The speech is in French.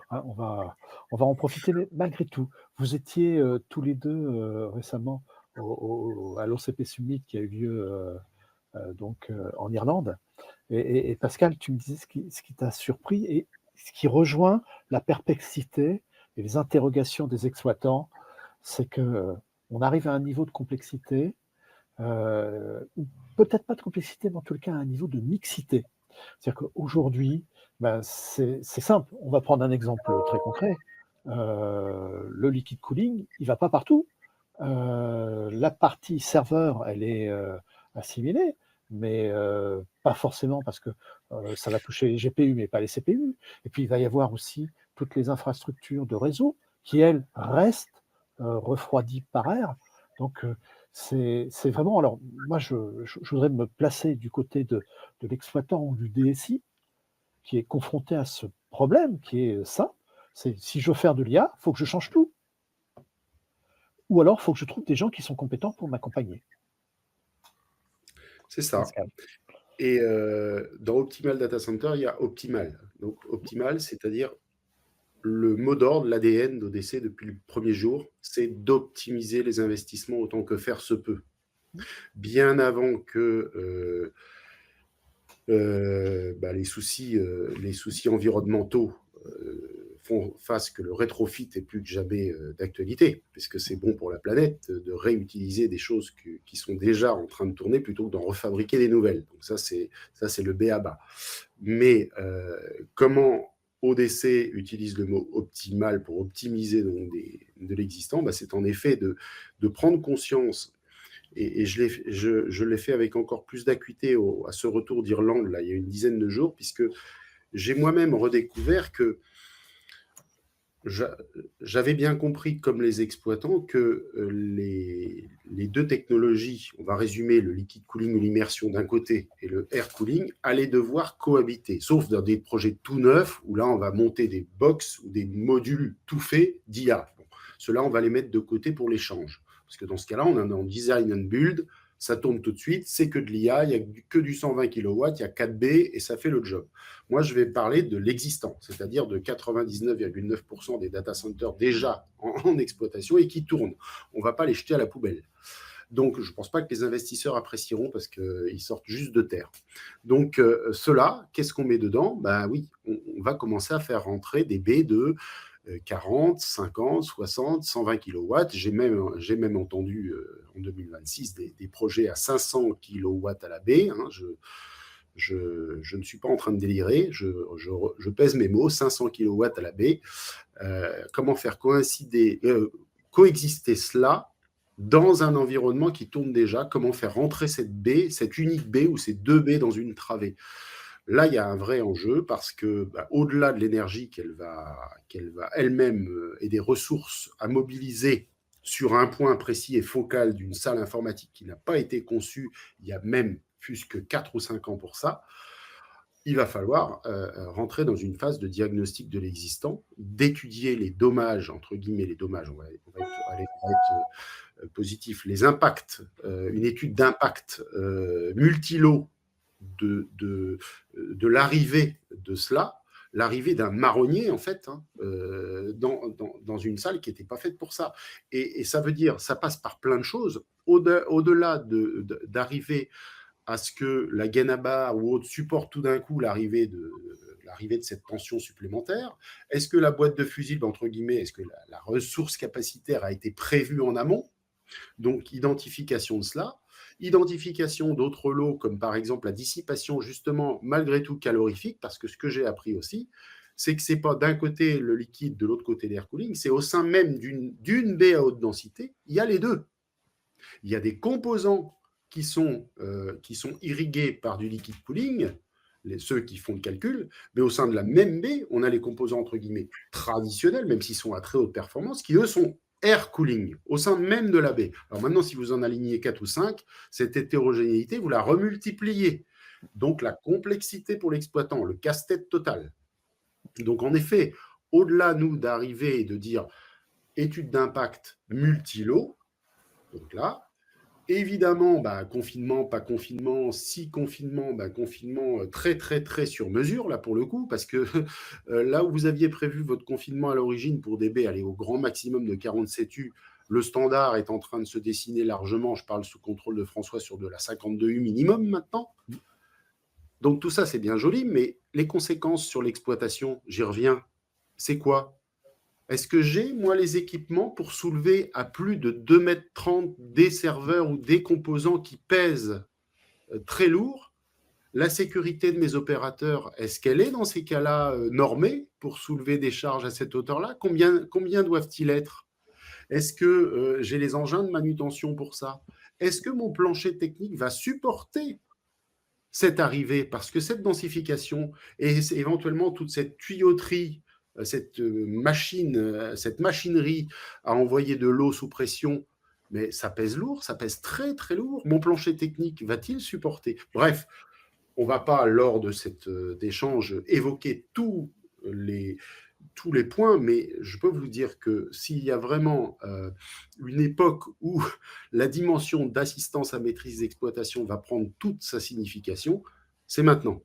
hein, on va en profiter, mais malgré tout, vous étiez, tous les 2 récemment à l'OCP Summit qui a eu lieu, donc en Irlande et Pascal, tu me disais ce qui t'a surpris et ce qui rejoint la perplexité et les interrogations des exploitants, c'est que, on arrive à un niveau de complexité, ou peut-être pas de complexité, mais en tout cas à un niveau de mixité. C'est-à-dire qu'aujourd'hui, ben, c'est simple. On va prendre un exemple très concret. Le liquid cooling, il va pas partout. La partie serveur, elle est, assimilée, mais pas forcément parce que, ça va toucher les GPU, mais pas les CPU. Et puis il va y avoir aussi toutes les infrastructures de réseau qui, elles, restent, refroidies par air. Donc c'est vraiment alors moi je voudrais me placer du côté de l'exploitant ou du DSI qui est confronté à ce problème qui est ça, c'est si je veux faire de l'IA, il faut que je change tout. Ou alors, il faut que je trouve des gens qui sont compétents pour m'accompagner. C'est ça. Pascal. Et dans Optimal Data Center, il y a Optimal. Donc Optimal, c'est-à-dire le mot d'ordre, l'ADN d'ODC depuis le premier jour, c'est d'optimiser les investissements autant que faire se peut. Bien avant que les soucis environnementaux fassent que le rétrofit est plus que jamais d'actualité, puisque c'est bon pour la planète de réutiliser des choses qui sont déjà en train de tourner plutôt que d'en refabriquer des nouvelles. Donc ça, c'est le b.a.-ba. Mais comment ODC utilise le mot optimal pour optimiser donc de l'existant, c'est en effet de prendre conscience et je l'ai fait avec encore plus d'acuité à ce retour d'Irlande, là, il y a une dizaine de jours, puisque j'ai moi-même redécouvert que j'avais bien compris, comme les exploitants, que les deux technologies, on va résumer le liquid cooling ou l'immersion d'un côté et le air cooling, allaient devoir cohabiter, sauf dans des projets tout neufs, où là, on va monter des box ou des modules tout faits d'IA. Bon, ceux-là, on va les mettre de côté pour l'échange. Parce que dans ce cas-là, on est en design and build, ça tourne tout de suite, c'est que de l'IA, il n'y a que du 120 kW, il y a 4B et ça fait le job. Moi, je vais parler de l'existant, c'est-à-dire de 99,9% des data centers déjà en exploitation et qui tournent. On ne va pas les jeter à la poubelle. Donc, je ne pense pas que les investisseurs apprécieront parce qu'ils sortent juste de terre. Donc, cela, qu'est-ce qu'on met dedans? Bah oui, on va commencer à faire rentrer des baies de 40, 50, 60, 120 kW. J'ai même entendu en 2026 des projets à 500 kW à la baie. Hein, je ne suis pas en train de délirer, je pèse mes mots, 500 kW à la baie. Comment faire coexister cela dans un environnement qui tourne déjà? Comment faire rentrer cette baie, cette unique baie ou ces deux baies dans une travée? Là, il y a un vrai enjeu parce que, au-delà de l'énergie qu'elle va elle-même et des ressources à mobiliser sur un point précis et focal d'une salle informatique qui n'a pas été conçue il y a même plus que 4 ou 5 ans pour ça, il va falloir rentrer dans une phase de diagnostic de l'existant, d'étudier les dommages, entre guillemets, les dommages, on va être positif, les impacts, une étude d'impact multilo de l'arrivée de cela, l'arrivée d'un marronnier, en fait, hein, dans une salle qui n'était pas faite pour ça. Et ça veut dire, ça passe par plein de choses, au-delà d'arriver à ce que la gaine à barre ou autre supporte tout d'un coup l'arrivée de cette tension supplémentaire. Est-ce que la boîte de fusibles, entre guillemets, est-ce que la ressource capacitaire a été prévue en amont? Donc, identification de cela, identification d'autres lots, comme par exemple la dissipation, justement, malgré tout calorifique, parce que ce que j'ai appris aussi, c'est que ce n'est pas d'un côté le liquide, de l'autre côté l'air cooling, c'est au sein même d'une baie à haute densité, il y a les deux. Il y a des composants qui sont irrigués par du liquid cooling, ceux qui font le calcul, mais au sein de la même baie, on a les composants entre guillemets traditionnels, même s'ils sont à très haute performance, qui eux sont air cooling, au sein même de la baie. Alors maintenant, si vous en alignez 4 ou 5, cette hétérogénéité, vous la remultipliez. Donc la complexité pour l'exploitant, le casse-tête total. Donc en effet, au-delà, nous, d'arriver et de dire étude d'impact multilo, donc là, Évidemment, bah, confinement, pas confinement, si confinement, bah, confinement très, très, très sur mesure, là, pour le coup, parce que là où vous aviez prévu votre confinement à l'origine pour DB, aller au grand maximum de 47 U, le standard est en train de se dessiner largement, je parle sous contrôle de François, sur de la 52 U minimum maintenant. Donc tout ça, c'est bien joli, mais les conséquences sur l'exploitation, j'y reviens, c'est quoi? Est-ce que j'ai, moi, les équipements pour soulever à plus de 2,30 m des serveurs ou des composants qui pèsent très lourd? La sécurité de mes opérateurs, est-ce qu'elle est dans ces cas-là normée pour soulever des charges à cette hauteur-là? Combien doivent-ils être? Est-ce que j'ai les engins de manutention pour ça? Est-ce que mon plancher technique va supporter cette arrivée? Parce que cette densification et éventuellement toute cette tuyauterie, cette cette machinerie à envoyer de l'eau sous pression, mais ça pèse lourd, ça pèse très très lourd. Mon plancher technique va-t-il supporter? Bref, on ne va pas, lors de cet échange, évoquer les, tous les points, mais je peux vous dire que s'il y a vraiment une époque où la dimension d'assistance à maîtrise d'exploitation va prendre toute sa signification, c'est maintenant.